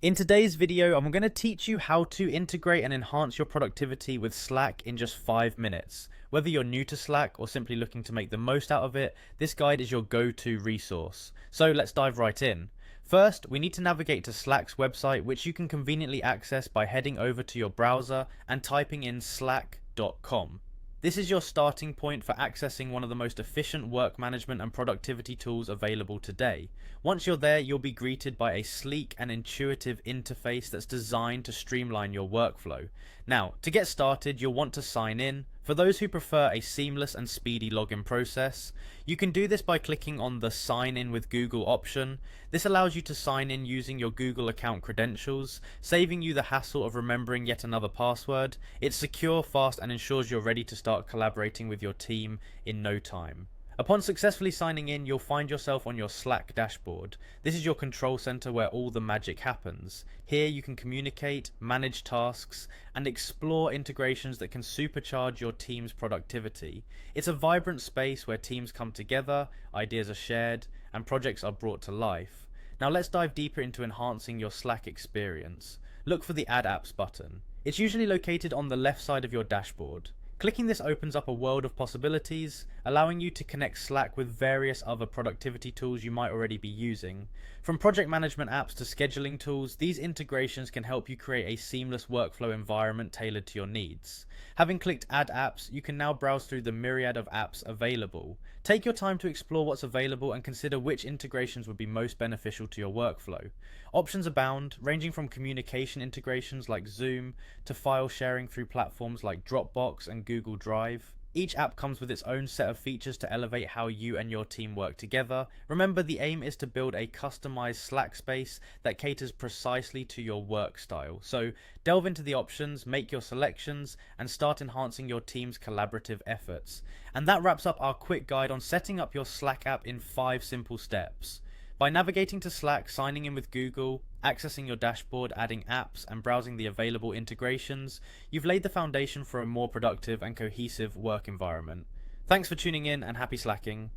In today's video, I'm going to teach you how to integrate and enhance your productivity with Slack in just 5 minutes. Whether you're new to Slack or simply looking to make the most out of it, this guide is your go-to resource. So let's dive right in. First, we need to navigate to Slack's website, which you can conveniently access by heading over to your browser and typing in slack.com. This is your starting point for accessing one of the most efficient work management and productivity tools available today. Once you're there, you'll be greeted by a sleek and intuitive interface that's designed to streamline your workflow. Now, to get started, you'll want to sign in. For those who prefer a seamless and speedy login process, you can do this by clicking on the Sign In with Google option. This allows you to sign in using your Google account credentials, saving you the hassle of remembering yet another password. It's secure, fast, and ensures you're ready to start collaborating with your team in no time. Upon successfully signing in, you'll find yourself on your Slack dashboard. This is your control center where all the magic happens. Here you can communicate, manage tasks, and explore integrations that can supercharge your team's productivity. It's a vibrant space where teams come together, ideas are shared, and projects are brought to life. Now let's dive deeper into enhancing your Slack experience. Look for the Add Apps button. It's usually located on the left side of your dashboard. Clicking this opens up a world of possibilities, allowing you to connect Slack with various other productivity tools you might already be using. From project management apps to scheduling tools, these integrations can help you create a seamless workflow environment tailored to your needs. Having clicked Add Apps, you can now browse through the myriad of apps available. Take your time to explore what's available and consider which integrations would be most beneficial to your workflow. Options abound, ranging from communication integrations like Zoom to file sharing through platforms like Dropbox and Google Drive. Each app comes with its own set of features to elevate how you and your team work together. Remember, the aim is to build a customized Slack space that caters precisely to your work style. So delve into the options, make your selections, and start enhancing your team's collaborative efforts. And that wraps up our quick guide on setting up your Slack app in 5 simple steps. By navigating to Slack, signing in with Google, accessing your dashboard, adding apps, and browsing the available integrations, you've laid the foundation for a more productive and cohesive work environment. Thanks for tuning in and happy slacking.